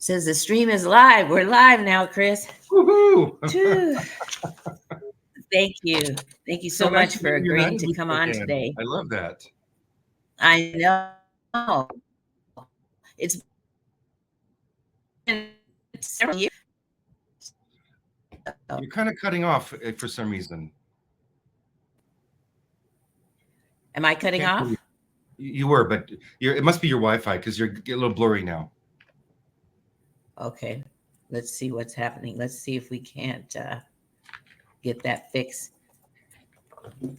Says the stream is live. We're live now, Chris. Woohoo! Thank you. Thank you so nice much to for be agreeing united to with come you on again. today. I love that. I know. It's been several years. You're kind of cutting off for some reason. Am I cutting Can't off? hear you were, but it must be your Wi-Fi because you're a little blurry now. Okay. Let's see what's happening. Let's see if we can't get that fixed. I'm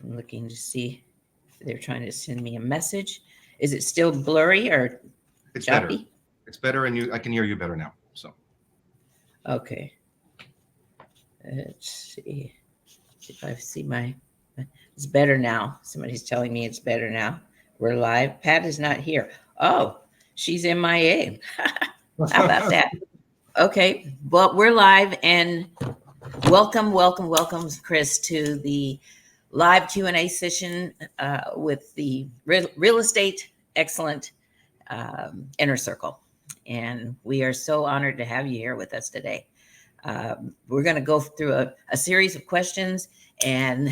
looking to see if they're trying to send me a message. Is it still blurry or It's choppy? better. It's better, and I can hear you better now. So. Okay. Let's see if I see my. It's better now. Somebody's telling me it's better now. We're live. Pat is not here. Oh, she's MIA. How about that? Okay. Well, we're live, and welcome, Chris, to the live Q&A session with the real estate excellent inner circle. And we are so honored to have you here with us today. We're going to go through a series of questions, and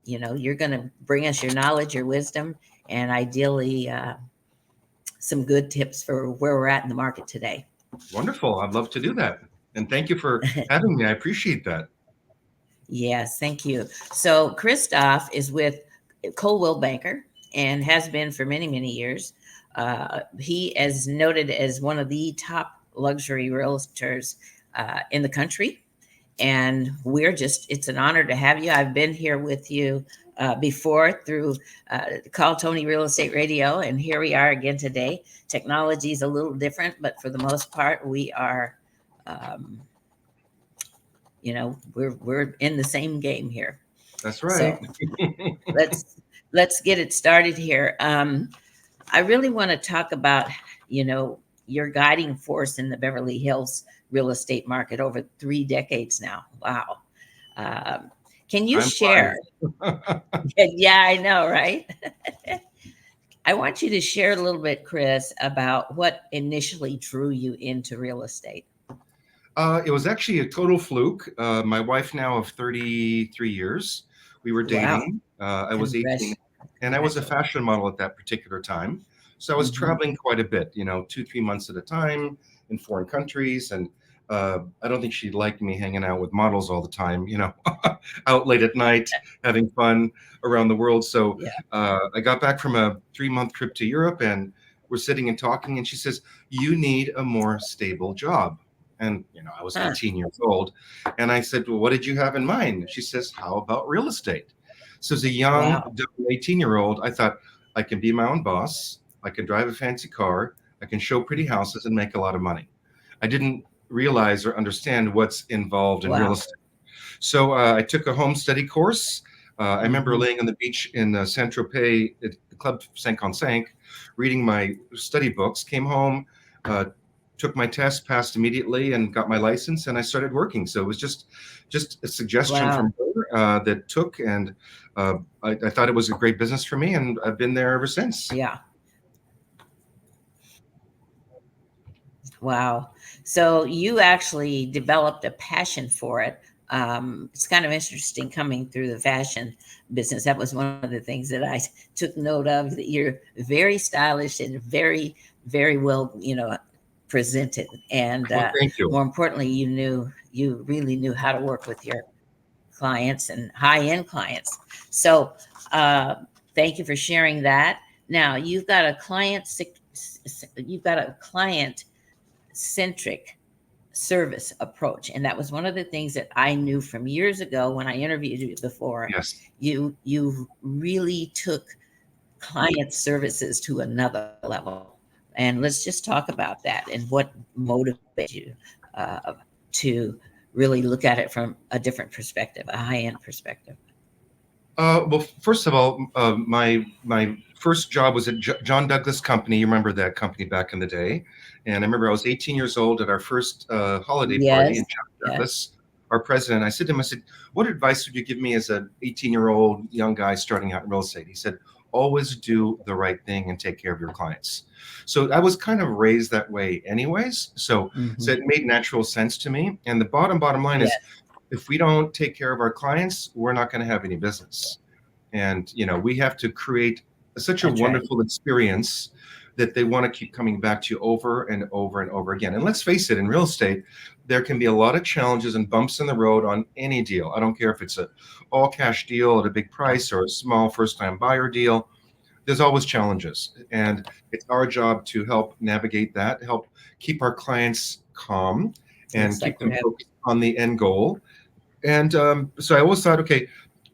you're going to bring us your knowledge, your wisdom, and ideally some good tips for where we're at in the market today. Wonderful. I'd love to do that. And thank you for having me. I appreciate that. Yes, thank you. So Christophe is with Coldwell Banker and has been for many, many years. He is noted as one of the top luxury realtors in the country. And it's an honor to have you. I've been here with you before through Call Tony Real Estate Radio, and here we are again today. Technology is a little different, but for the most part, we are, we're in the same game here. That's right. So let's get it started here. I really want to talk about, your guiding force in the Beverly Hills real estate market over 3 decades now. Wow. Can you share? Yeah, I know, right? I want you to share a little bit, Chris, about what initially drew you into real estate. It was actually a total fluke. My wife now of 33 years, we were dating. Wow. I was 18, and I was a fashion model at that particular time. So I was traveling quite a bit, 2-3 months at a time in foreign countries. And I don't think she liked me hanging out with models all the time, out late at night, having fun around the world. So I got back from a 3-month trip to Europe, and we're sitting and talking, and she says, "You need a more stable job." And, I was 18 years old. And I said, "Well, what did you have in mind?" She says, "How about real estate?" So as a young 18-year-old, I thought, I can be my own boss. I can drive a fancy car. I can show pretty houses and make a lot of money. I didn't realize or understand what's involved in real estate. So I took a home study course. I remember laying on the beach in Saint-Tropez at the Club 5 reading my study books, came home, took my test, passed immediately, and got my license, and I started working. So it was just a suggestion from her that took, and I thought it was a great business for me, and I've been there ever since. Yeah. Wow. So you actually developed a passion for it. It's kind of interesting coming through the fashion business. That was one of the things that I took note of, that you're very stylish and very, very well, presented. And thank you. More importantly, you really knew how to work with your clients and high-end clients. So thank you for sharing that. Now you've got a client-centric service approach, and that was one of the things that I knew from years ago when I interviewed you before. Yes. You really took client services to another level. And let's just talk about that and what motivated you to really look at it from a different perspective, a high-end perspective. Well, first of all, my first job was at John Douglas Company. You remember that company back in the day? And I remember I was 18 years old at our first holiday party in John Douglas. Our president, I said to him, "What advice would you give me as an 18-year-old young guy starting out in real estate?" He said, always do the right thing and take care of your clients. So I was kind of raised that way anyways. So it made natural sense to me. And the bottom line is, if we don't take care of our clients, we're not going to have any business. And, we have to create such a wonderful experience that they want to keep coming back to you over and over and over again. And let's face it, in real estate, there can be a lot of challenges and bumps in the road on any deal. I don't care if it's an all cash deal at a big price or a small first time buyer deal. There's always challenges. And it's our job to help navigate that, help keep our clients calm and keep them focused on the end goal. And so I always thought, okay,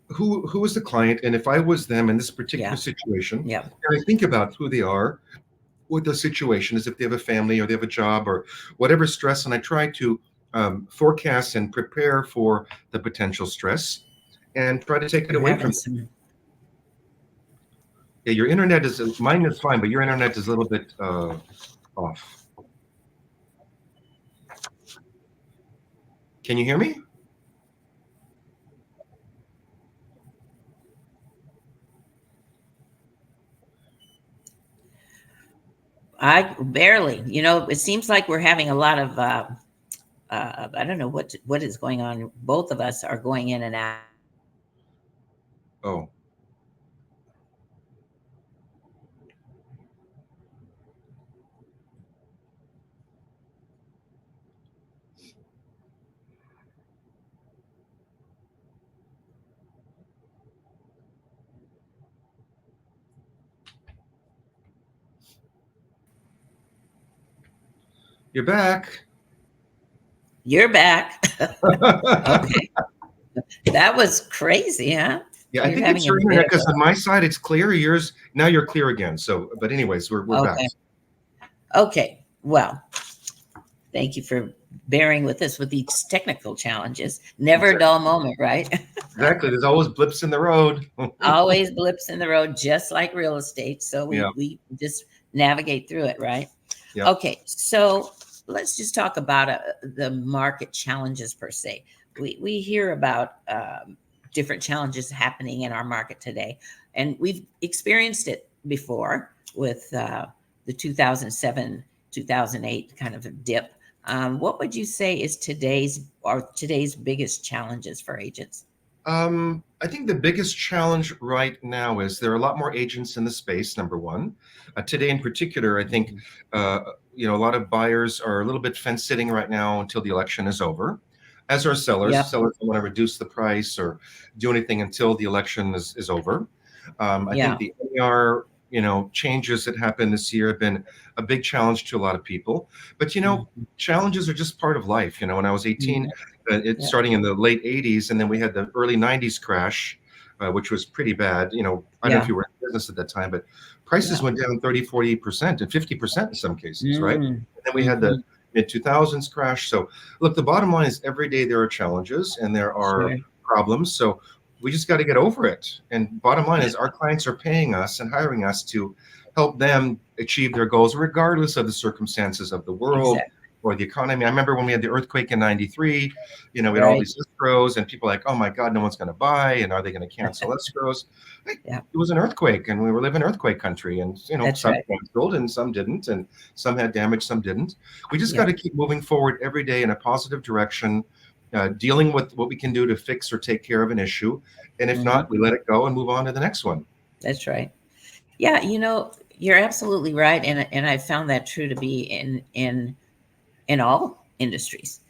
who is the client? And if I was them in this particular situation, and I think about who they are, what the situation is, if they have a family or they have a job or whatever stress, and I try to forecast and prepare for the potential stress and try to take it away from them. Yeah, your internet is, mine is fine, but your internet is a little bit off. Can you hear me? I barely, it seems like we're having a lot of, I don't know what is going on. Both of us are going in and out. Oh. You're back. You're back. Okay. That was crazy, huh? Yeah, I think it's your internet, because on my side it's clear. Yours, now you're clear again. So, but anyways, we're back. Okay. Well, thank you for bearing with us with these technical challenges. Never a dull moment, right? Exactly. There's always blips in the road. Always blips in the road, just like real estate. So we just navigate through it, right? Yeah. Okay. So let's just talk about the market challenges per se. We hear about different challenges happening in our market today, and we've experienced it before with the 2007, 2008 kind of a dip. What would you say is today's biggest challenges for agents? I think the biggest challenge right now is there are a lot more agents in the space, number one. Today in particular, I think, a lot of buyers are a little bit fence sitting right now until the election is over. As are sellers. Sellers don't want to reduce the price or do anything until the election is over. I think the NAR, changes that happened this year have been a big challenge to a lot of people. But, challenges are just part of life. When I was 18, starting in the late 80s, and then we had the early 90s crash, which was pretty bad. I don't know if you were in business at that time, but prices went down 30, 40% and 50% in some cases, right? And then we had the mid-2000s crash. So look, the bottom line is every day there are challenges and there are problems. So we just got to get over it. And bottom line is our clients are paying us and hiring us to help them achieve their goals, regardless of the circumstances of the world or the economy. I remember when we had the earthquake in 93, we had all these escrows and people like, oh my God, no one's going to buy. And are they going to cancel escrows? It was an earthquake and we were living in earthquake country, and, some canceled and some didn't, and some had damage, some didn't. We just got to keep moving forward every day in a positive direction, dealing with what we can do to fix or take care of an issue. And if not, we let it go and move on to the next one. That's right. Yeah. You're absolutely right. And I found that true to be in all industries.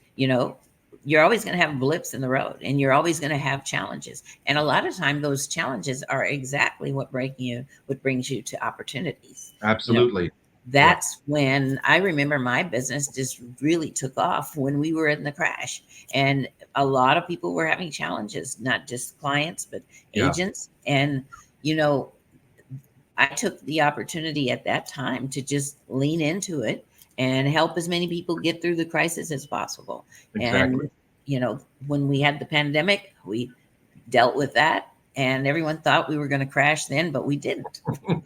You're always going to have blips in the road, and you're always going to have challenges. And a lot of time those challenges are exactly what brings you to opportunities. Absolutely. That's when I remember my business just really took off when we were in the crash, and a lot of people were having challenges, not just clients, but agents. And, I took the opportunity at that time to just lean into it and help as many people get through the crisis as possible. Exactly. And, when we had the pandemic, we dealt with that and everyone thought we were going to crash then, but we didn't. I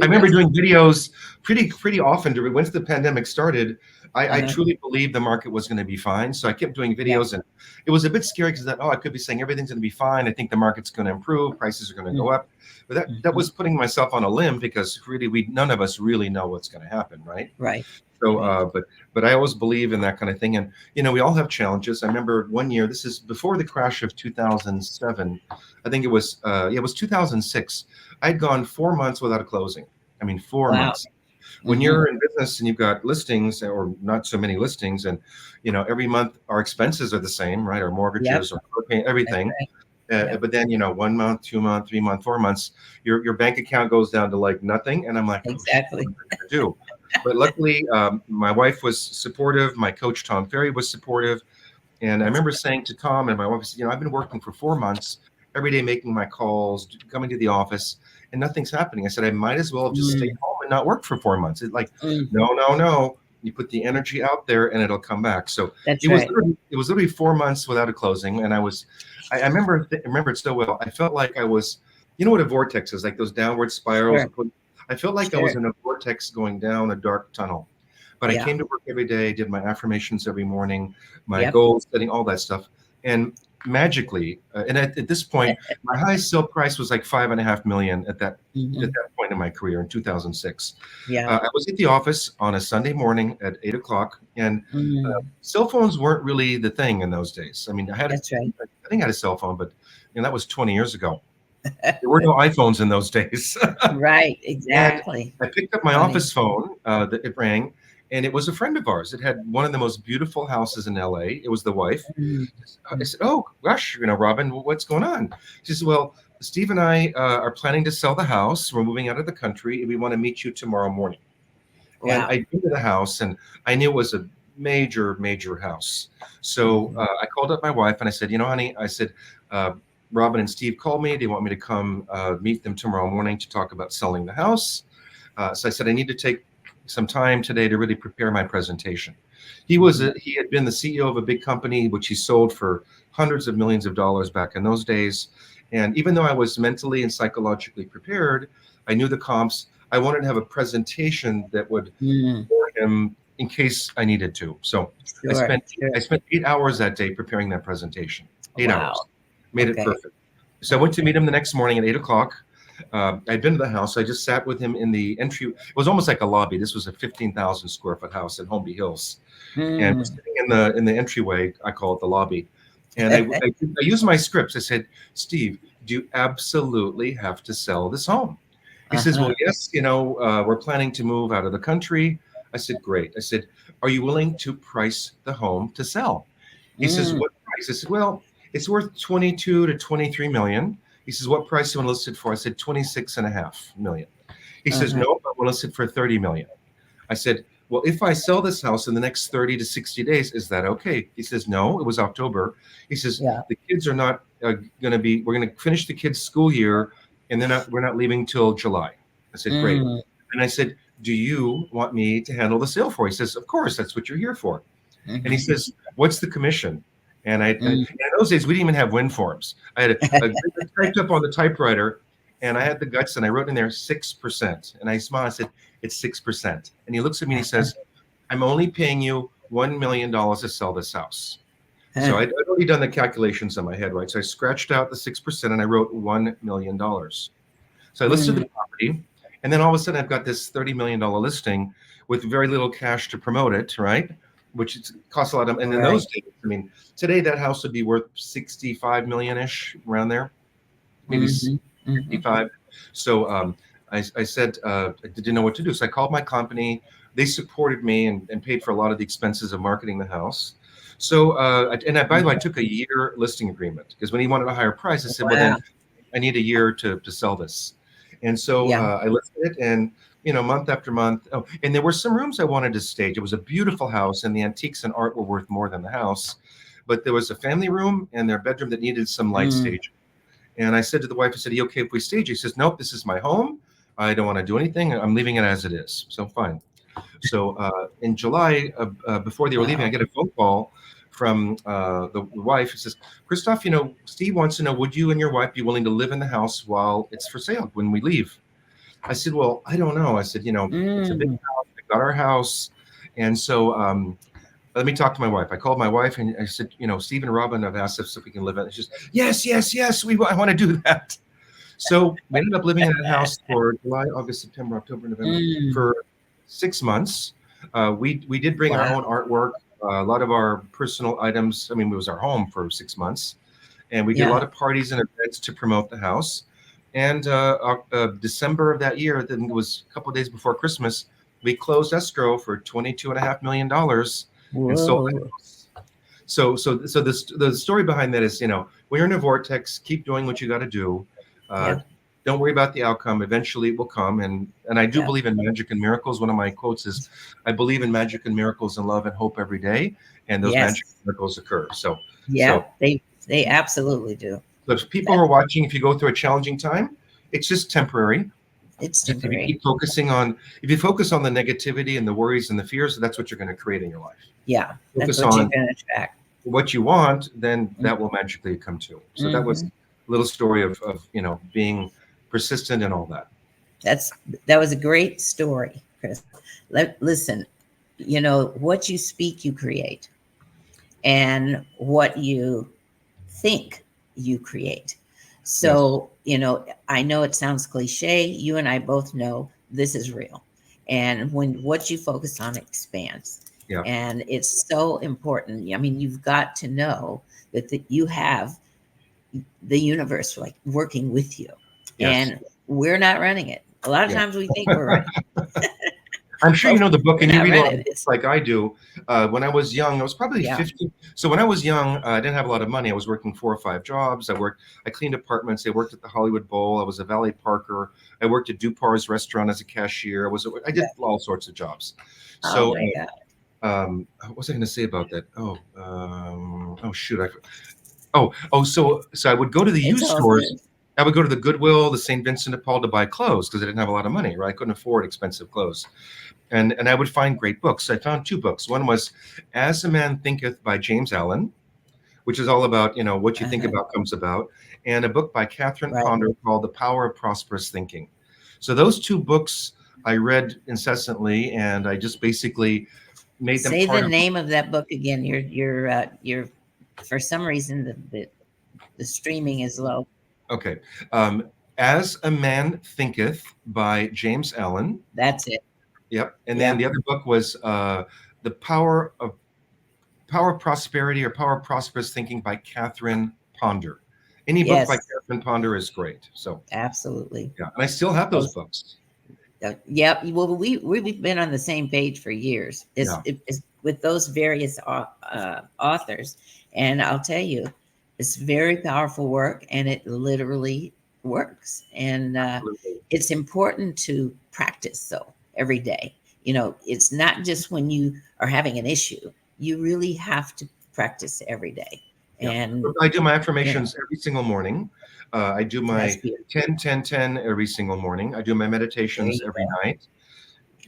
remember doing videos pretty often once the pandemic started. I truly believed the market was going to be fine. So I kept doing videos, and it was a bit scary because I could be saying everything's going to be fine. I think the market's going to improve. Prices are going to go up. But that was putting myself on a limb because really none of us really know what's going to happen. Right. Right. So, but I always believe in that kind of thing. And, we all have challenges. I remember one year, this is before the crash of 2007. I think it was 2006. I'd gone 4 months without a closing. I mean, 4 months. When you're in business and you've got listings or not so many listings, and, every month our expenses are the same, right? Our mortgages, our everything. But then, 1 month, 2 month, 3 month, 4 months, your bank account goes down to like nothing. And I'm like, exactly. What am I gonna do? But luckily, my wife was supportive. My coach, Tom Ferry, was supportive. And I remember saying to Tom and my wife, I've been working for 4 months, every day making my calls, coming to the office, and nothing's happening. I said, I might as well have just stayed home and not work for 4 months. It's like, no. You put the energy out there and it'll come back. So it was literally 4 months without a closing. And I remember it so well. I felt like I was, what a vortex is, like those downward spirals. Sure. I felt like I was in a vortex going down a dark tunnel. But I came to work every day, did my affirmations every morning, my goals, setting, all that stuff. And magically, and at this point, my highest sale price was like $5.5 million at that point in my career in 2006. I was at the office on a Sunday morning at 8 o'clock, and cell phones weren't really the thing in those days. I mean, I think I had a cell phone, but that was 20 years ago. There were no iPhones in those days. Right, exactly. And I picked up my office phone, it rang, and it was a friend of ours. It had one of the most beautiful houses in LA. It was the wife. I said, oh, gosh, Robin, what's going on? She said, well, Steve and I are planning to sell the house. We're moving out of the country, and we want to meet you tomorrow morning. Wow. And I went to the house, and I knew it was a major, major house. So I called up my wife, and I said, honey, I said, Robin and Steve called me. They want me to come meet them tomorrow morning to talk about selling the house. So I said, I need to take some time today to really prepare my presentation. He had been the CEO of a big company, which he sold for hundreds of millions of dollars back in those days. And even though I was mentally and psychologically prepared, I knew the comps. I wanted to have a presentation that would support him in case I needed to. So I spent 8 hours that day preparing that presentation. 8 hours. Made it perfect. So I went to meet him the next morning at 8 o'clock. I'd been to the house. I just sat with him in the entry. It was almost like a lobby. This was a 15,000 square foot house in Beverly Hills. And sitting in the entryway, I call it the lobby. And I used my scripts. I said, Steve, do you absolutely have to sell this home? He says, well, yes, we're planning to move out of the country. I said, great. I said, are you willing to price the home to sell? He says, what price? I said, well, it's worth 22 to 23 million. He says, what price do you want to list it for? I said, 26.5 million. He says, no, I want to list it for 30 million. I said, well, if I sell this house in the next 30 to 60 days, is that okay? He says, no, it was October. He says, the kids are not we're going to finish the kids' school year, and we're not leaving till July. I said, great. And I said, do you want me to handle the sale for you? He says, of course, that's what you're here for. And he says, what's the commission? And in those days, we didn't even have win forms. I had a typed up on the typewriter, and I had the guts, and I wrote in there 6%. And I smiled. I said, it's 6%. And he looks at me and he says, I'm only paying you $1 million to sell this house. So I'd already done the calculations in my head, right? So I scratched out the 6%, and I wrote $1 million. So I listed the property, and then all of a sudden I've got this $30 million listing with very little cash to promote it, right? Which costs a lot of, and in those days, I mean, today that house would be worth 65 million-ish, around there, maybe 65. So I said, I didn't know what to do. So I called my company. They supported me and paid for a lot of the expenses of marketing the house. So, by the way, I took a year listing agreement because when he wanted a higher price, I said, well, then I need a year to sell this. And so I listed it, and month after month. Oh, and there were some rooms I wanted to stage. It was a beautiful house, and the antiques and art were worth more than the house. But there was a family room and their bedroom that needed some light staging. And I said to the wife, I said, are you okay if we stage? He says, nope, this is my home. I don't want to do anything. I'm leaving it as it is. So fine. So in July, before they were leaving, I get a phone call from the wife. It says, Christophe, Steve wants to know, would you and your wife be willing to live in the house while it's for sale when we leave? I said, well, I don't know. I said, it's a big house. We got our house. And so let me talk to my wife. I called my wife and I said, Steve and Robin have asked us if we can live in it. She says, yes, I want to do that. So we ended up living in that house for July, August, September, October, November, for 6 months. We did bring our own artwork, a lot of our personal items. I mean, it was our home for 6 months. And we did a lot of parties and events to promote the house. And December of that year, then it was a couple of days before Christmas, we closed escrow for $22.5 million. And so the story behind that is, when you're in a vortex, keep doing what you got to do. Don't worry about the outcome. Eventually it will come. And I do believe in magic and miracles. One of my quotes is, I believe in magic and miracles and love and hope every day. And those magic and miracles occur. They absolutely do. So if people are watching, if you go through a challenging time, it's just temporary. It's temporary. If you focus on the negativity and the worries and the fears, that's what you're going to create in your life. Yeah, that's what you're going to attract. What you want, then that will magically come to. So that was a little story of being persistent and all that. That was a great story, Chris. Listen, what you speak, you create, and what you think, you create. So, I know it sounds cliche. You and I both know this is real. And when what you focus on expands. Yeah. And it's so important. I mean, you've got to know that you have the universe working with you. Yes. And we're not running it. A lot of times we think we're running it. I'm sure you know the book, and you read it like I do. When I was young, I was probably 15. So when I was young, I didn't have a lot of money. I was working 4 or 5 jobs. I cleaned apartments. I worked at the Hollywood Bowl. I was a valet parker. I worked at Dupar's restaurant as a cashier. I did all sorts of jobs. So, what was I going to say about that? So I would go to the used stores. I would go to the Goodwill, the St. Vincent de Paul to buy clothes because I didn't have a lot of money, right? I couldn't afford expensive clothes. And I would find great books. I found 2 books. One was As a Man Thinketh by James Allen, which is all about, what you think about comes about, and a book by Catherine Ponder called The Power of Prosperous Thinking. So those 2 books I read incessantly, and I just basically made them. Say the name of that book again. You're for some reason the streaming is low. Okay. As a Man Thinketh by James Allen. That's it. Yep. And then the other book was The Power of Prosperity or Power of Prosperous Thinking by Catherine Ponder. Any book by Catherine Ponder is great. So absolutely. Yeah. And I still have those books. Yeah. Well, we've been on the same page for years. It's with those various authors. And I'll tell you, it's very powerful work, and it literally works. And it's important to practice, though, every day. It's not just when you are having an issue. You really have to practice every day. Yeah. And I do my affirmations every single morning. I do my 10-10-10 every single morning. I do my meditations every night.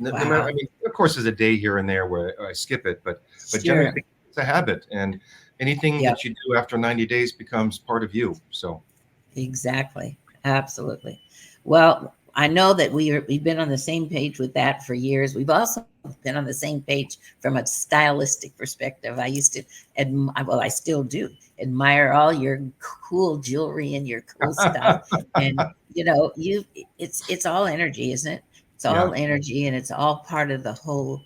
Wow. I mean, of course, there's a day here and there where I skip it, but generally it's a habit. And anything that you do after 90 days becomes part of you. So exactly. Absolutely. Well, I know that we've been on the same page with that for years. We've also been on the same page from a stylistic perspective. I used to I still do admire all your cool jewelry and your cool stuff. And it's all energy, isn't it? It's all energy, and it's all part of the whole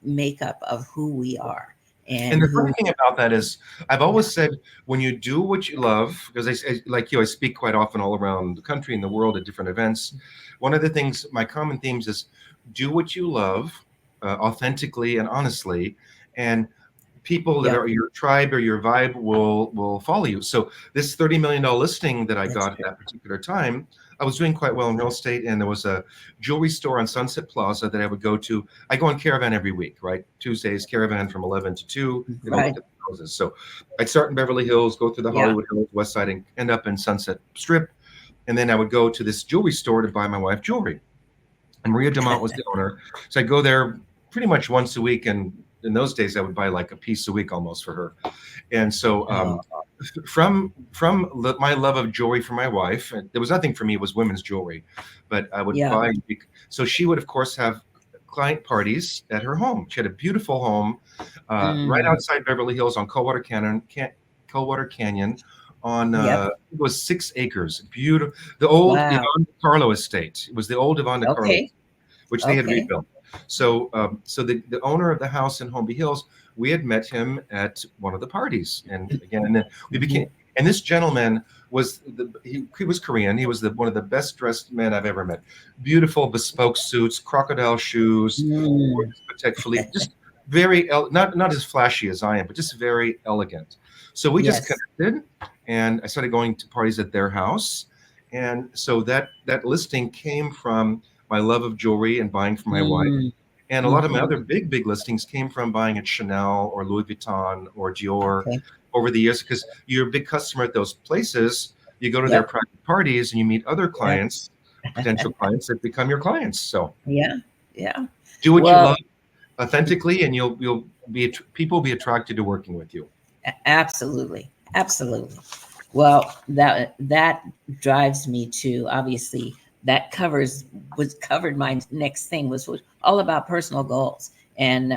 makeup of who we are. And the funny thing about that is, I've always said, when you do what you love, because I speak quite often all around the country and the world at different events. One of the things, my common themes is, do what you love authentically and honestly, and people that are your tribe or your vibe will follow you. So this $30 million listing that I got at that particular time, I was doing quite well in real estate, and there was a jewelry store on Sunset Plaza that I would go to. I go on Caravan every week, right? Tuesdays, Caravan from 11 to 2. Look at the houses. So I'd start in Beverly Hills, go through the Hollywood Hills, West Side, and end up in Sunset Strip. And then I would go to this jewelry store to buy my wife jewelry. And Maria Dumont was the owner. So I'd go there pretty much once a week and in those days, I would buy like a piece a week almost for her. And so Oh, from my love of jewelry for my wife, and there was nothing for me, it was women's jewelry, but I would yeah. buy. So she would, of course, have client parties at her home. She had a beautiful home right Mm, outside Beverly Hills on Coldwater Canyon on yep. it was 6 acres. Beautiful. The old Wow. Yvonne Carlo estate. It was the old Yvonne Carlo, Okay. which they had Okay. rebuilt. So, so the owner of the house in Holmby Hills, we had met him at one of the parties, and again, and then we Mhm. became. And this gentleman was he was Korean. He was one of the best dressed men I've ever met. Beautiful bespoke suits, crocodile shoes, Mm, Patek Philippe, just very not as flashy as I am, but just very elegant. So we just yes. connected, and I started going to parties at their house, and so that listing came from my love of jewelry and buying for my wife. Mm, And a lot of my mhm. other big listings came from buying at Chanel or Louis Vuitton or Dior Okay. over the years because you're a big customer at those places. You go to their Yep. private parties and you meet other Yep. clients, potential clients that become your clients. So Yeah. Yeah. do what you Well, love authentically, and you'll be people will be attracted to working with you. absolutely. Absolutely. Well, that drives me to, obviously, that covers was covered my next thing was all about personal goals and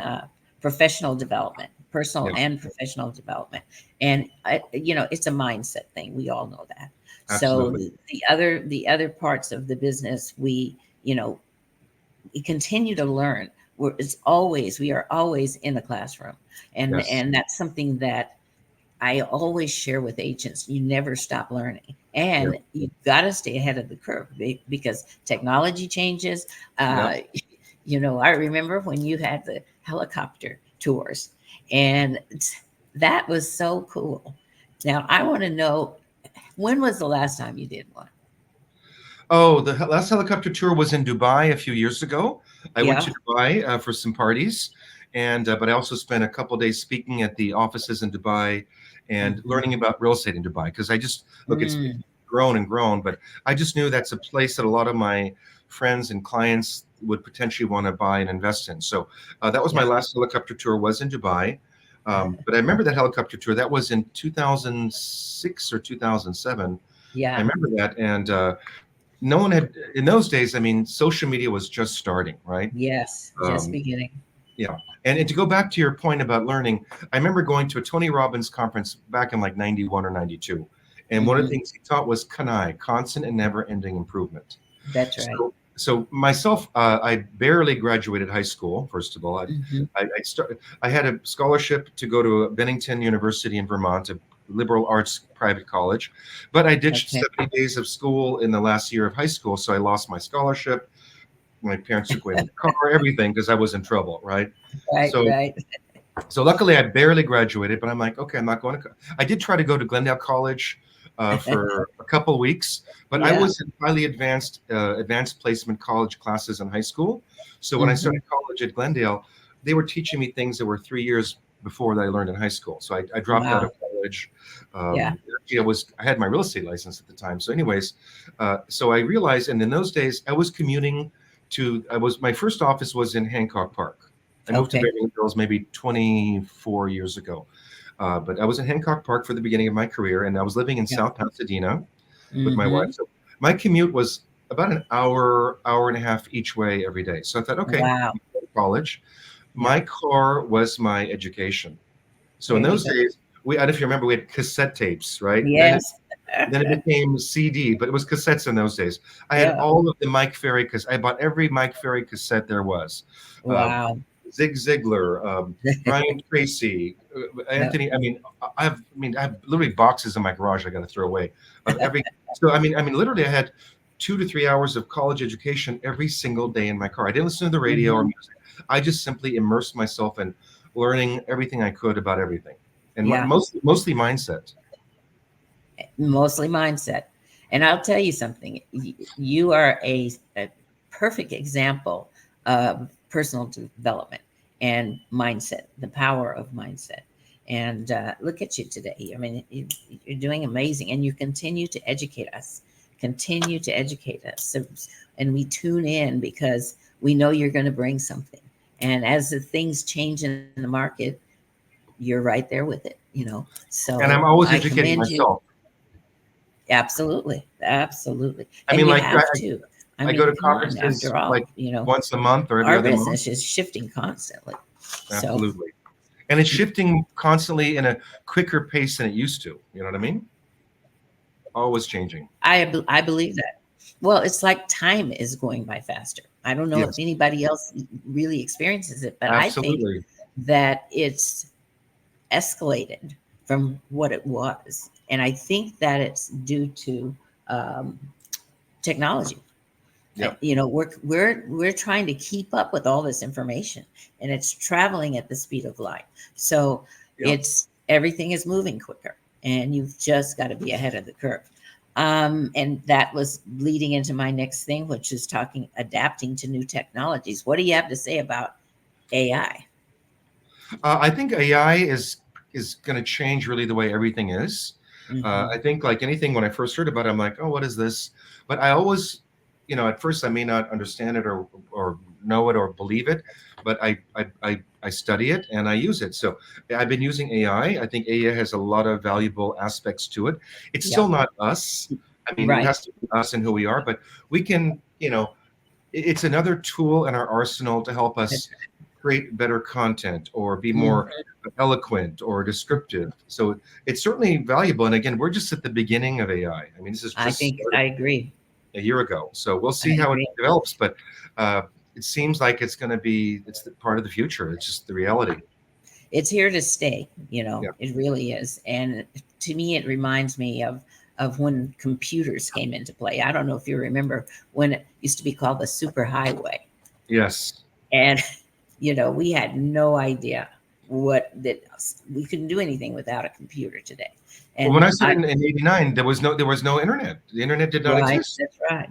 professional development, personal Yeah, and professional development. And it's a mindset thing. We all know that. So absolutely. the other parts of the business, we continue to learn. We are always in the classroom, and Yes. and that's something that I always share with agents. You never stop learning, Yeah. and you've got to stay ahead of the curve because technology changes. Yeah. Uh, I remember when you had the helicopter tours, and that was so cool. Now I want to know, when was the last time you did one? Oh, the last helicopter tour was in Dubai a few years ago. I went to Yeah. Dubai for some parties, and but I also spent a couple days speaking at the offices in Dubai and Mhm. learning about real estate in Dubai because I just look, it's Mm, grown and grown, but I just knew that's a place that a lot of my friends and clients would potentially want to buy and invest in. So that was my yep. last helicopter tour was in Dubai. But I remember that helicopter tour. That was in 2006 or 2007. I Yeah. remember that, and no one had in those days. I mean, social media was just starting, right? Yes. Just Um, beginning. yeah. And to go back to your point about learning, I remember going to a Tony Robbins conference back in like 91 or 92. And one of the Hmm. things he taught was CANI, constant and never ending improvement. That's right. So myself, I barely graduated high school. First of all, Hmm. I had a scholarship to go to Bennington University in Vermont, a liberal arts private college, but I ditched Okay. 70 days of school in the last year of high school, so I lost my scholarship. My parents took away my car, everything, because I was in trouble, right? Right. So Right. so luckily, I barely graduated, but I'm like, okay, I'm not going to. I did try to go to Glendale College for a couple of weeks, but I Yeah. was in highly advanced placement college classes in high school. So when I Hmm. started college at Glendale, they were teaching me things that were 3 years before that I learned in high school. So I dropped out Wow. of college. Yeah. Actually, I had my real estate license at the time. So, anyways, so I realized, and in those days, I was commuting my first office was in Hancock Park. I moved to Okay. Beverly Hills maybe 24 years ago. But I was in Hancock Park for the beginning of my career, and I was living in Yeah. South Pasadena with my wife. Hmm. So my commute was about an hour and a half each way every day. So I thought, okay, Wow. I'm going to college. Yeah. My car was my education. So in There you those go. days, I don't know if you remember, we had cassette tapes, right? Yes. Then it became CD, but it was cassettes in those days. I had Yeah. all of the Mike Ferry because I bought every Mike Ferry cassette there was. Uh, Wow. Zig Ziglar, Brian Tracy, Yeah. Anthony. I have literally boxes in my garage I got to throw away of every. So literally, I had 2 to 3 hours of college education every single day in my car. I didn't listen to the radio or Hmm. music. I just simply immersed myself in learning everything I could about everything, and Yeah. mostly mindset. Mostly mindset. And I'll tell you something. You are a perfect example of personal development and mindset, the power of mindset. And look at you today. I mean, you're doing amazing, and you continue to educate us. Continue to educate us, and we tune in because we know you're going to bring something. And as the things change in the market, you're right there with it, And I'm So always I educating commend you. myself. Absolutely. Absolutely. I And mean, you like have to. I I go mean, to come on, conferences after all, like once a month or every our other month. business is shifting constantly. So Absolutely. And it's shifting constantly in a quicker pace than it used to. You know what I mean? Always changing. I believe that. Well, it's like time is going by faster. I don't know if Yes, anybody else really experiences it, but I think absolutely. that it's escalated from what it was. And I think that it's due to um, technology. Yep. We're trying to keep up with all this information, and it's traveling at the speed of light. So Yep. it's everything is moving quicker, and you've just got to be ahead of the curve. And that was leading into my next thing, which is adapting to new technologies. What do you have to say about AI? I think AI is going to change really the way everything is. Hmm. I think like anything, when I first heard about it, I'm like, oh, what is this? But I always, at first I may not understand it or know it or believe it, but I study it and I use it. So I've been using AI. I think AI has a lot of valuable aspects to it. It's still Yep. not us. I mean, it Right. has to be us and who we are, but we can, it's another tool in our arsenal to help us create better content or be more Mhm. eloquent or descriptive. So it's certainly valuable. And again, we're just at the beginning of AI. I mean, this is I just think started I agree. a year ago. So we'll I see how it agree. develops. But uh, it seems like it's the part of the future. It's just the reality. It's here to stay. Yeah. It really is. And to me, it reminds me of when computers came into play. I don't know if you remember when it used to be called the superhighway, Yes. and we had no idea what that we couldn't do anything without a computer today. Well, when And I started in '89, there was no internet. The internet did not right, exist. that's right,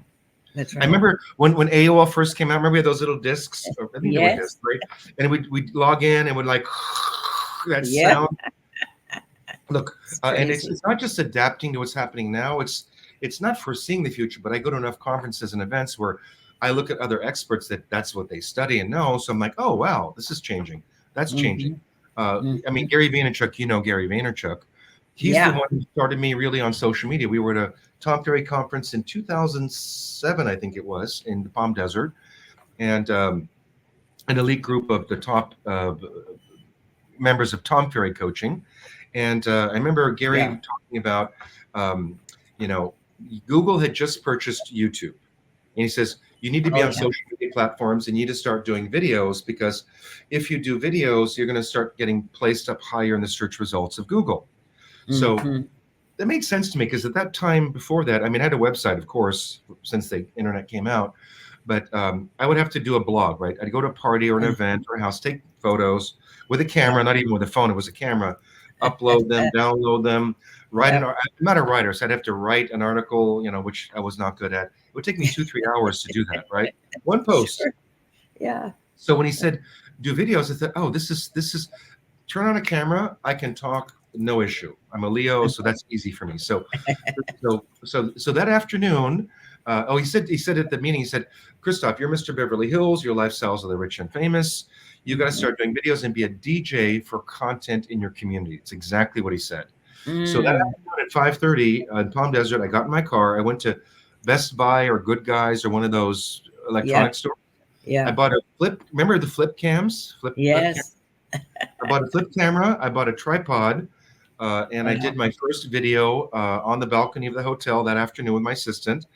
that's I right. remember when AOL first came out. Remember we had those little discs? Or I think they were Yes, discs, right? And we'd log in and would like that yeah, sound. Look, it's and it's crazy. it's not just adapting to what's happening now. It's not foreseeing the future, but I go to enough conferences and events where I look at other experts that's what they study and know. So I'm like, oh wow, this is changing. That's changing. Hmm. I mean, Hmm. Gary Vaynerchuk, Gary Vaynerchuk. He's the Yeah. one who started me really on social media. We were at a Tom Ferry conference in 2007, I think it was, in the Palm Desert, and an elite group of the top members of Tom Ferry coaching. And I remember Yeah. Gary talking about, um, you know, Google had just purchased YouTube. And he says, you need to be Oh on yeah. social media platforms and you need to start doing videos because if you do videos, you're going to start getting placed up higher in the search results of Google. So Hmm. that made sense to me because at that time before that, I mean, I had a website, of course, since the internet came out, but I would have to do a blog, right? I'd go to a party or an event or a house, take photos with a Yeah. camera, not even with a phone, it was a camera, upload them, download them, write Yeah. I'm not a writer, so I'd have to write an article, which I was not good at. It would take me 2-3 hours to do that, right? One post. Sure. Yeah. So when he said do videos, I thought, oh, this is turn on a camera, I can talk, no issue. I'm a Leo, so that's easy for me. So that afternoon, he said at the meeting, he said, Christophe, you're Mr. Beverly Hills, your lifestyles are the rich and famous. You got to Hmm. start doing videos and be a DJ for content in your community. It's exactly what he said. So that Mm. afternoon at 5:30 in Palm Desert, I got in my car. I went to Best Buy or Good Guys or one of those Yeah. electronic stores. I Yeah. bought a flip. Remember the flip cams? Flip cam. Yes. I bought a flip camera. I bought a tripod, and I Wow. did my first video on the balcony of the hotel that afternoon with my assistant.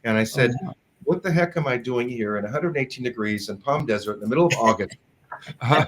And I said, Wow. "What the heck am I doing here in 118 degrees in Palm Desert in the middle of August? Uh,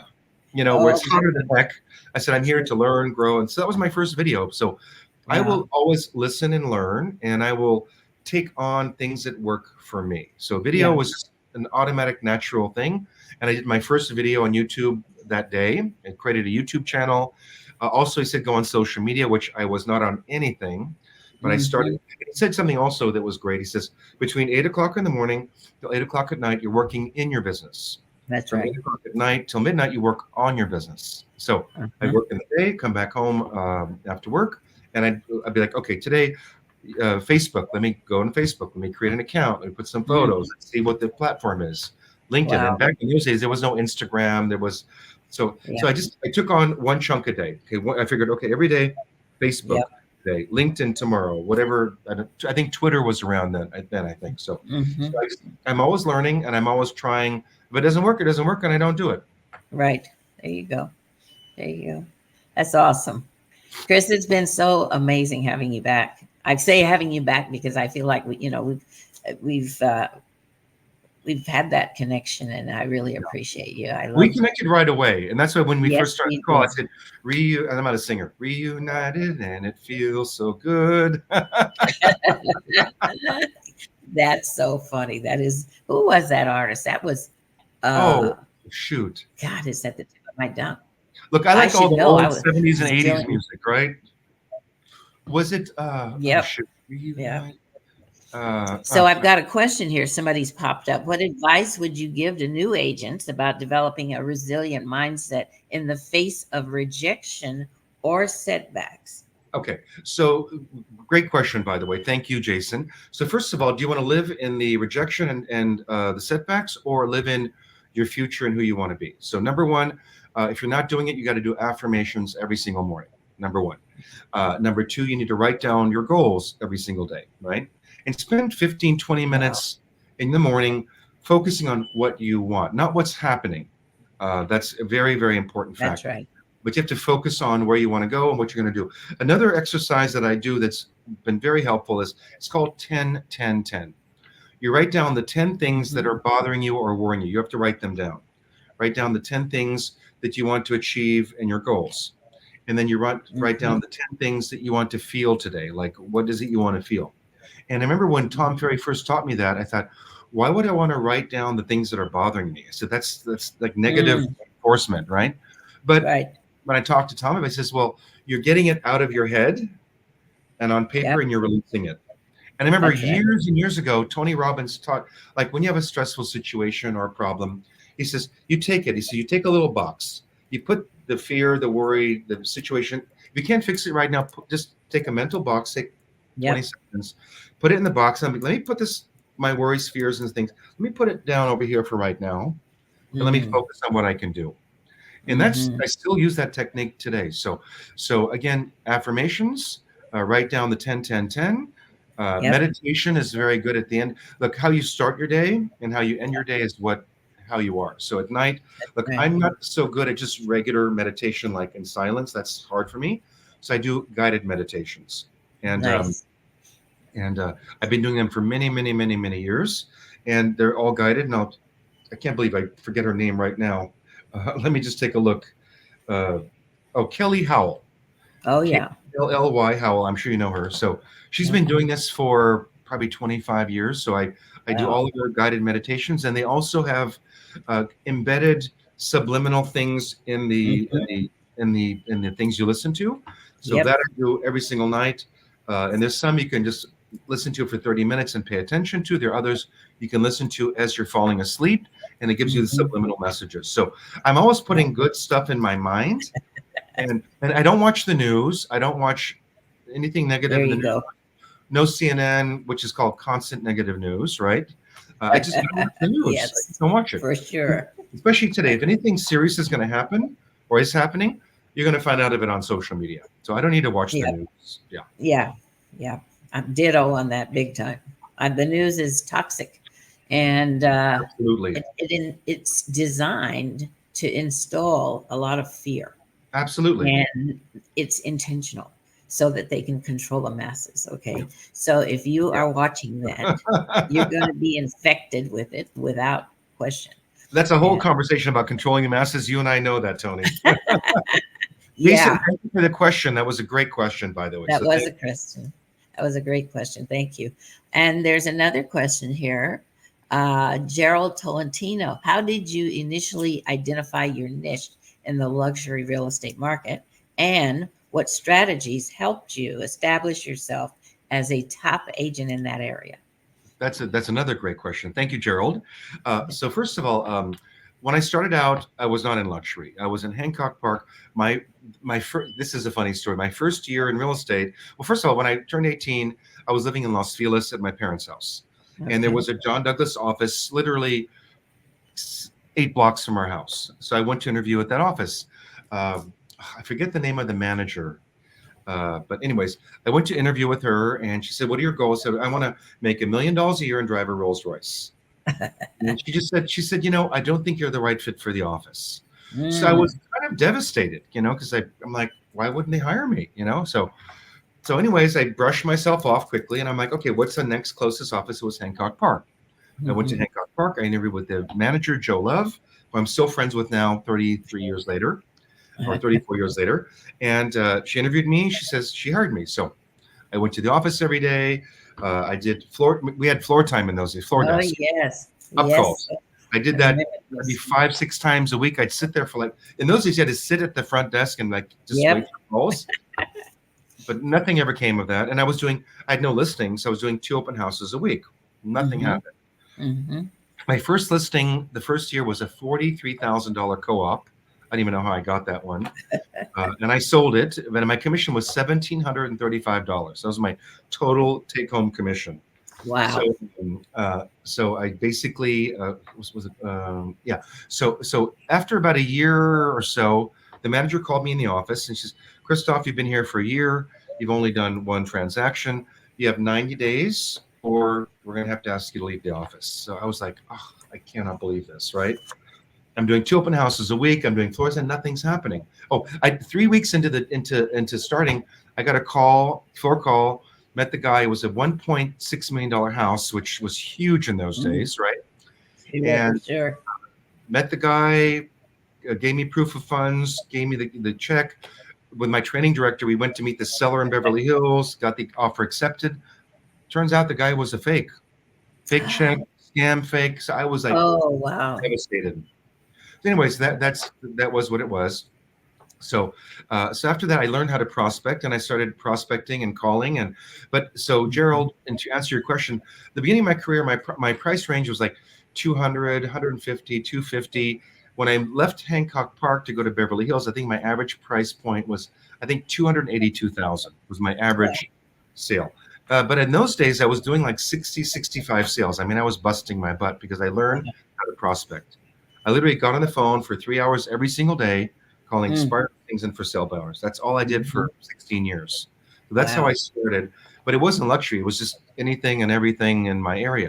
where Oh it's my hotter than heck." I said, "I'm here to learn, grow," and so that was my first video. So I Wow. will always listen and learn, and I will take on things that work for me. So video Yeah. was an automatic, natural thing, and I did my first video on YouTube that day and created a YouTube channel. Also, he said go on social media, which I was not on anything, but I started. Hmm. He said something also that was great. He says between 8 o'clock in the morning till 8 o'clock at night, you're working in your business. That's From right. 8 o'clock at night till midnight, you work on your business. So I'd Uh-huh. work in the day, come back home after work, and I'd be like, okay, today, Facebook, let me go on Facebook, let me create an account, let me put some Mm. photos, let's see what the platform is. LinkedIn. And Wow. back in those days, there was no Instagram. There was, so Yeah. I took on one chunk a day. Okay, I figured, okay, every day, Facebook Yep. today, LinkedIn tomorrow, whatever. I think Twitter was around then. I think so. Hmm. I'm always learning and I'm always trying. If it doesn't work, it doesn't work, and I don't do it. Right. There you go. There you go. That's awesome. Chris, it's been so amazing having you back. I say having you back because I feel like we've we've had that connection, and I really appreciate you. I We love. connected right away, and that's why when we Yes, first started we the call, I did. said, and I'm not a singer, reunited, and it feels so good. That's so funny. That is, who was that artist? That was, uh, Oh, shoot. God, it's at the tip of my tongue. Look, I I like all should the know. I old was 70s and 80s dealing. music, right? Was it, oh, Yep. shoot, Yeah. reunited? So I've got a question here. Somebody's popped up. What advice would you give to new agents about developing a resilient mindset in the face of rejection or setbacks? Okay, so great question, by the way. Thank you, Jason. So first of all, do you want to live in the rejection and the setbacks, or live in your future and who you want to be? So number one, if you're not doing it, you got to do affirmations every single morning. Number one. Number two, you need to write down your goals every single day, right? And spend 15, 20 Wow, minutes in the morning focusing on what you want, not what's happening. That's a very, very important that's factor. right. But you have to focus on where you want to go and what you're going to do. Another exercise that I do that's been very helpful is it's called 10, 10, 10. You write down the 10 things that Hmm. are bothering you or worrying you. You have to write them down. Write down the 10 things that you want to achieve and your goals. And then you write Hmm. down the 10 things that you want to feel today. Like, what is it you want to feel? And I remember when Tom Ferry first taught me that, I thought, why would I want to write down the things that are bothering me? So that's like negative Mm, reinforcement, right? But right. when I talked to Tom, I says, well, you're getting it out of your head and on paper Yep. and you're releasing it. And I remember That's right. years and years ago, Tony Robbins taught, like when you have a stressful situation or a problem, he says, you take it. He says, you take a little box, you put the fear, the worry, the situation. If you can't fix it right now, just take a mental box, take 20 Yep. seconds, put it in the box. And let me put this, my worries, fears, and things, let me put it down over here for right now. And let me Mm, focus on what I can do. And that's, hmm. I still use that technique today. So again, affirmations, write down the 10 10 10. Yep. Meditation is very good at the end. Look, how you start your day and how you end your day is how you are. So at night, look, Right. I'm not so good at just regular meditation, like in silence. That's hard for me. So I do guided meditations. And Nice. I've been doing them for many, many, many, many years, and they're all guided. And I can't believe I forget her name right now. Let me just take a look. Uh, Kelly Howell, Oh K yeah. Lly Howell. I'm sure you know her. So she's been Hmm. doing this for probably 25 years. So I do Wow. all of her guided meditations, and they also have embedded subliminal things in the in Hmm. the in the things you listen to. So Yep. that I do every single night. And there's some you can just listen to for 30 minutes and pay attention to. There are others you can listen to as you're falling asleep, and it gives you the Hmm. subliminal messages. So I'm always Right. putting good stuff in my mind, and I don't watch the news. I don't watch anything negative There in the you news. go. No CNN, which is called constant negative news, right? I just don't watch the news. I Yes, just don't watch it. for sure. Especially today, if anything serious is going to happen or is happening, you're going to find out of it on social media. So I don't need to watch the Yep. news. Yeah, Yeah. Yeah. I'm ditto on that big time. The news is toxic, and absolutely, it's designed to install a lot of fear, absolutely. and it's intentional so that they can control the masses. Okay. So if you Yeah. are watching that, you're going to be infected with it without question. That's a whole And conversation about controlling the masses. You and I know that, Tony. Jason, yeah, thank you for the question. That was a great question, by the way. that So was thank a question. That was a great question. Thank you. And there's another question here. Gerald Tolentino, how did you initially identify your niche in the luxury real estate market? And what strategies helped you establish yourself as a top agent in that area? that's another great question. Thank you, Gerald. So first of all, when I started out, I was not in luxury. I was in Hancock Park. My first, this is a funny story. My first year in real estate. Well, first of all, when I turned 18, I was living in Los Feliz at my parents' house, and there Okay. was a John Douglas office literally 8 blocks from our house. So I went to interview at that office. I forget the name of the manager. But anyways, I went to interview with her, and she said, "What are your goals?" I said, "I want to make $1 million a year and drive a Rolls Royce." And she said, I don't think you're the right fit for the office. So I was kind of devastated, because I'm like, why wouldn't they hire me? So anyways, I brushed myself off quickly, and I'm like, okay, what's the next closest office? It was Hancock Park. I went to Hancock Park. I interviewed with the manager, Joe Love, who I'm still friends with now, 33 years later, or 34 years later. And she interviewed me. She says she hired me. So I went to the office every day. I did floor. We had floor time in those days. Floor desk. Yes. Up Yes. calls. I did that maybe 5-6 times a week. I'd sit there for in those days, you had to sit at the front desk and just wait for calls. But nothing ever came of that. And I had no listings. So I was doing 2 open houses a week. Nothing happened. My first listing, the first year, was a $43,000 co-op. I don't even know how I got that one. And I sold it. And my commission was $1,735. That was my total take-home commission. Wow. So I basically So after about a year or so, the manager called me in the office and she says, "Christophe, you've been here for a year. You've only done 1 transaction. You have 90 days, or we're going to have to ask you to leave the office." So I was like, "Oh, I cannot believe this, right?" I'm doing 2 open houses a week. I'm doing floors, and nothing's happening. 3 weeks into starting, I got a floor call. Met the guy. It was a $1.6 million house, which was huge in those days, right? And sure. Met the guy, gave me proof of funds, gave me the check. With my training director, we went to meet the seller in Beverly Hills, got the offer accepted. Turns out the guy was a fake check, scam fake. So I was like, oh wow, devastated. So anyways, that was what it was. So after that, I learned how to prospect, and I started prospecting and calling. So Gerald, and to answer your question, the beginning of my career, my price range was like 200, 150, 250. When I left Hancock Park to go to Beverly Hills, I think my average price point was, I think 282,000 was my average sale. But in those days, I was doing like 60, 65 sales. I mean, I was busting my butt because I learned how to prospect. I literally got on the phone for 3 hours every single day, calling expired things and for sale buyers. That's all I did for 16 years. So that's how I started. But it wasn't luxury. It was just anything and everything in my area.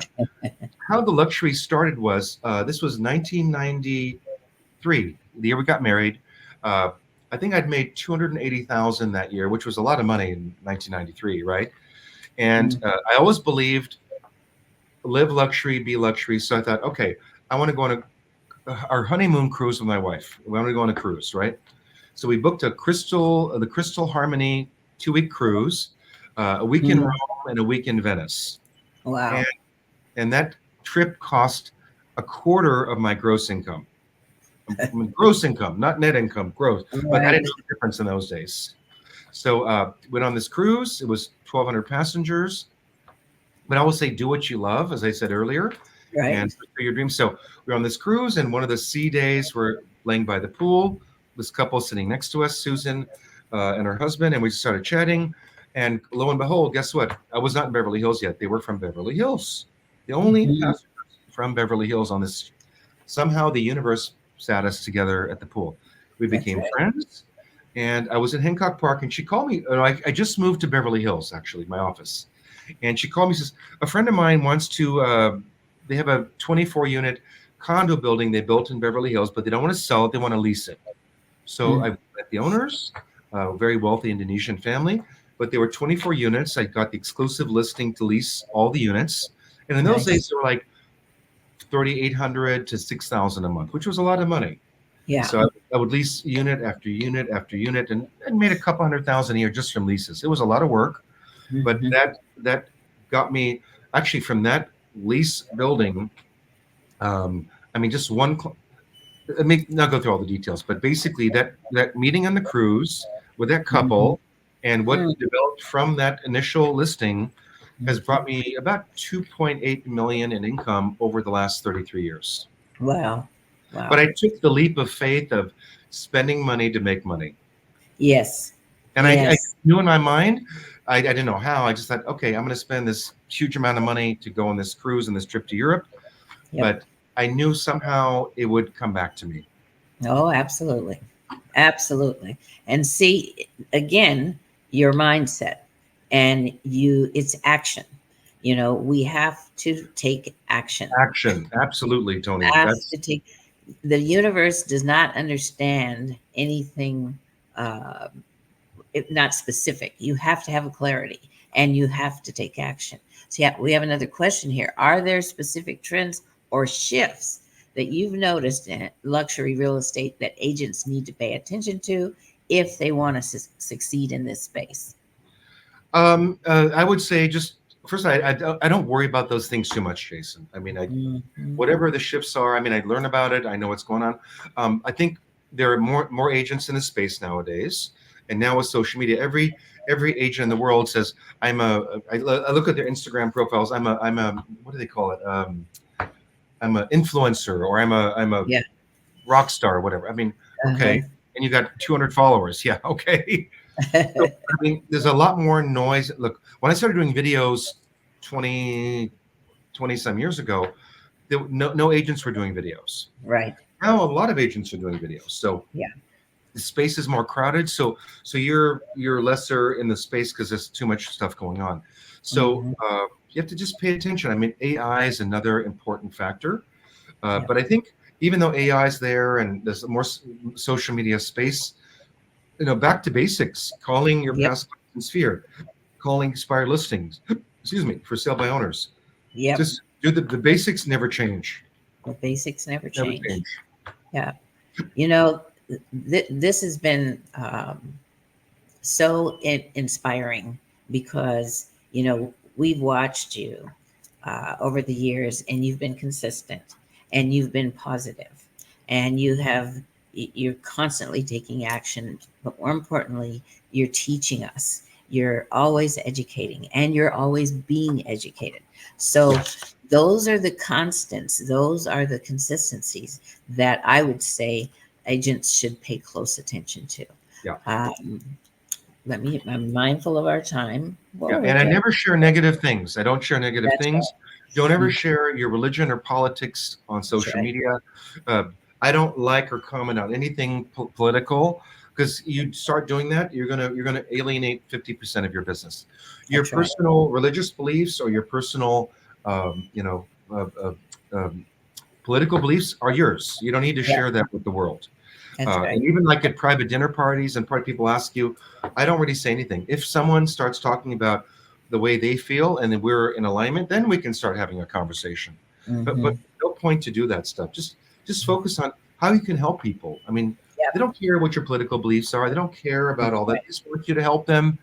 How the luxury started was, this was 1993, the year we got married. I think I'd made $280,000 that year, which was a lot of money in 1993, right? And I always believed live luxury, be luxury. So I thought, okay, I want to go on our honeymoon cruise with my wife. We want to go on a cruise, right? So we booked the Crystal Harmony 2-week cruise, a week in Rome and a week in Venice. Wow. And that trip cost a quarter of my gross income. Gross income, not net income, gross. But I didn't know the difference in those days. So went on this cruise. It was 1,200 passengers. But I always say, do what you love, as I said earlier. Right. And for your dreams. So we're on this cruise, and one of the sea days, we're laying by the pool. This couple sitting next to us, Susan and her husband, and we started chatting. And lo and behold, guess what? I was not in Beverly Hills yet. They were from Beverly Hills. The only passengers from Beverly Hills on this. Somehow the universe sat us together at the pool. We became friends. And I was in Hancock Park, and she called me. I just moved to Beverly Hills, actually, my office. And she called me and says, a friend of mine wants to, they have a 24-unit condo building they built in Beverly Hills, but they don't want to sell it. They want to lease it. So I met the owners, a very wealthy Indonesian family, but they were 24 units. I got the exclusive listing to lease all the units. And in those days, they were like $3,800 to $6,000 a month, which was a lot of money. Yeah. So I would lease unit after unit after unit, and made a couple $100,000 a year just from leases. It was a lot of work, but that got me actually from that lease building. I mean, just one. Let me not go through all the details, but basically that meeting on the cruise with that couple and what developed from that initial listing has brought me about $2.8 million in income over the last 33 years. Wow. Wow. But I took the leap of faith of spending money to make money. Yes. And I knew in my mind, I didn't know how. I just thought, okay, I'm going to spend this huge amount of money to go on this cruise and this trip to Europe. But I knew somehow it would come back to me. Oh, absolutely. Absolutely. And see, again, your mindset and it's action. We have to take action. Action, absolutely, Tony. Have That's to take, the universe does not understand anything, uh, not specific. You have to have a clarity and you have to take action. So, yeah, we have another question here. Are there specific trends or shifts that you've noticed in luxury real estate that agents need to pay attention to if they want to succeed in this space? I would say just first, I don't worry about those things too much, Jason. I mean, Mhm. whatever the shifts are, I mean, I learn about it. I know what's going on. I think there are more agents in the space nowadays, and now with social media, every agent in the world says, I look at their Instagram profiles. I'm a what do they call it? I'm an influencer, or I'm a Yeah. rock star, or whatever. I mean, Uh-huh. okay, and you got 200 followers. Yeah, okay. So, I mean, there's a lot more noise. Look, when I started doing videos 20 some years ago, no agents were doing videos. Right. Now a lot of agents are doing videos. So Yeah. the space is more crowded. So you're lesser in the space because there's too much stuff going on. So Hmm. you have to just pay attention. I mean, AI is another important factor. Yeah. But I think even though AI is there and there's more social media space, back to basics, calling your Yep. past clients in sphere, calling expired listings, excuse me, for sale by owners. Yep. Just do the basics never change. The basics never Never change. change. Yeah. You know, this has been so inspiring because, we've watched you over the years and you've been consistent and you've been positive and you're constantly taking action. But more importantly, you're teaching us. You're always educating and you're always being educated. So, those are the constants, those are the consistencies that I would say agents should pay close attention to. Yeah. Um, I'm mindful of our time. Yeah. Well, we're And I good. never share negative things. I don't share negative That's things. Don't right. ever share your religion or politics on That's social right. media. Uh, I don't like or comment on anything political, because you start doing that, you're gonna alienate 50% of your business. Your That's right. personal religious beliefs or your personal, um, you know, uh, uh, um, political beliefs are yours. You don't need to Yeah, share that with the world. that's right. And even like at private dinner parties and private people ask you, I don't really say anything. If someone starts talking about the way they feel and then we're in alignment, then we can start having a conversation. But Hmm. no point to do that stuff. Just focus on how you can help people. I mean, they Yep. don't care what your political beliefs are. They don't care about That's all that. right. They just want you to help them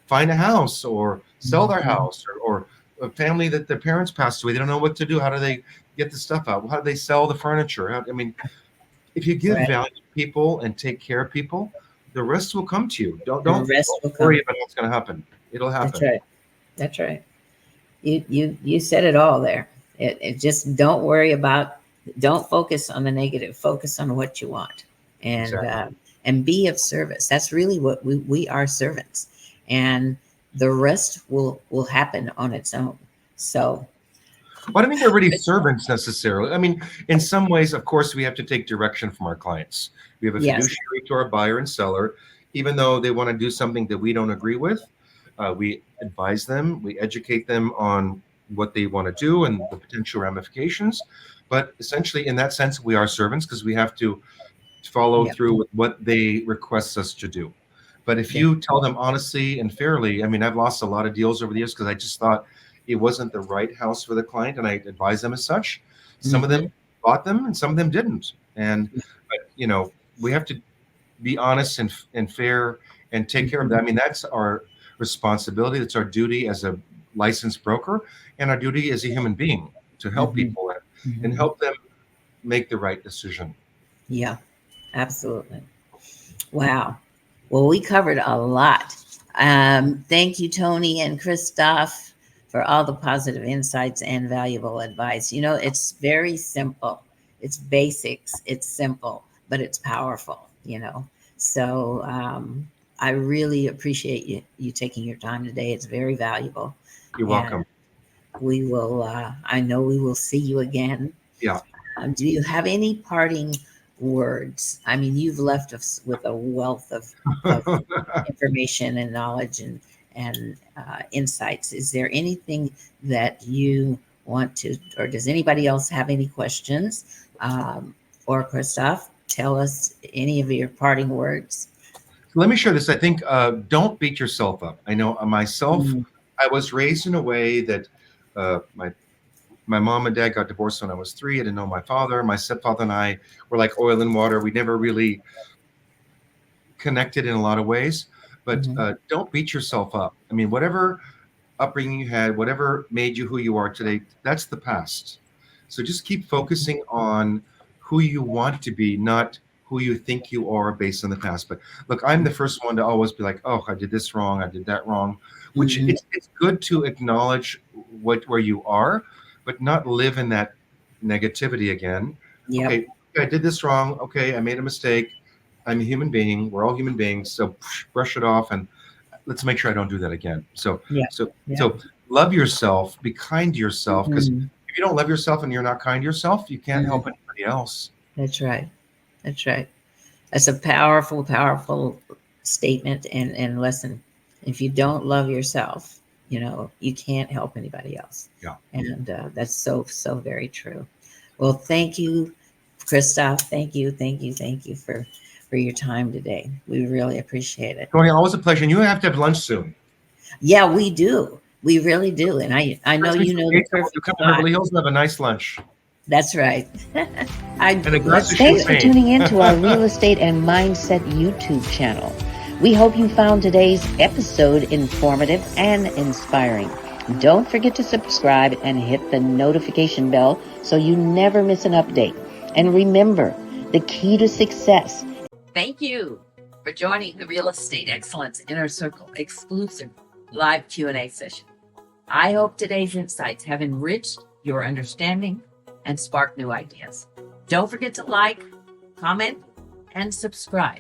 find a house or sell their Hmm. house, or a family that their parents passed away. They don't know what to do. How do they get the stuff out? How do they sell the furniture? I mean, if you give Right. value to people and take care of people, the rest will come to you. Don't The don't, rest don't will worry come. about what's going to happen. It'll That's happen. right. That's right. You said it all there. It just don't focus on the negative. Focus on what you want, and Exactly. be of service. That's really what we are, servants, and the rest will happen on its own. So, Well, I don't think they're really servants necessarily. I mean, in some ways, of course, we have to take direction from our clients. We have a yes. fiduciary to our buyer and seller, even though they want to do something that we don't agree with. We advise them, we educate them on what they want to do and the potential ramifications. But essentially, in that sense, we are servants because we have to follow Yeah. through with what they request us to do. But if Yeah. you tell them honestly and fairly, I mean, I've lost a lot of deals over the years because I just thought it wasn't the right house for the client, and I advised them as such. Some of them Hmm. bought them, and some of them didn't. And but we have to be honest and fair and take care of that. I Hmm. mean, that's our responsibility. That's our duty as a licensed broker, and our duty as a human being to help Hmm. people and Hmm. help them make the right decision. Yeah. Absolutely. Wow. Well, we covered a lot. Thank you, Tony and Christophe, for all the positive insights and valuable advice. It's very simple. It's basics. It's simple, but it's powerful. So I really appreciate you taking your time today. It's very valuable. You're And welcome. I know we will see you again. Yeah. Do you have any parting words? I mean, you've left us with a wealth of information and knowledge and insights. Is there anything that you want to, or does anybody else have any questions? Or Christophe, tell us any of your parting words. Let me share this. I think don't beat yourself up. I know myself, I was raised in a way that my mom and dad got divorced when I was 3. I didn't know my father. My stepfather and I were like oil and water. We never really connected in a lot of ways. But don't beat yourself up. I mean, whatever upbringing you had, whatever made you who you are today, that's the past. So just keep focusing on who you want to be, not who you think you are based on the past. But look, I'm the first one to always be like, oh, I did this wrong, I did that wrong, which it's good to acknowledge where you are, but not live in that negativity again. Yep. Okay, I did this wrong. Okay, I made a mistake. I'm a human being. We're all human beings. So brush it off and let's make sure I don't do that again. So love yourself, be kind to yourself, because if you don't love yourself and you're not kind to yourself, you can't help anybody else. That's right. That's right. That's a powerful, powerful statement and lesson. If you don't love yourself, you can't help anybody else. Yeah. And that's so, so very true. Well, thank you, Christophe. Thank you for your time today. We really appreciate it. Tony, always a pleasure. And you have to have lunch soon. Yeah, we do. We really do. And I know you know the perfect spot. Beverly Hills and have a nice lunch. That's right. Thanks for tuning in to our Real Estate and Mindset YouTube channel. We hope you found today's episode informative and inspiring. Don't forget to subscribe and hit the notification bell so you never miss an update. And remember, the key to success. Thank you for joining the Real Estate Excellence Inner Circle exclusive live Q&A session. I hope today's insights have enriched your understanding and sparked new ideas. Don't forget to like, comment, and subscribe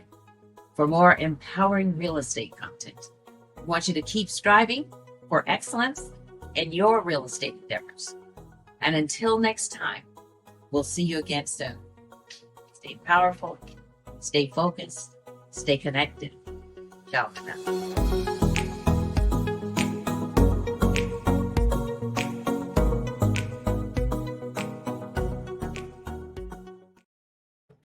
for more empowering real estate content. I want you to keep striving for excellence in your real estate endeavors. And until next time, we'll see you again soon. Stay powerful, stay focused, stay connected. Ciao for now.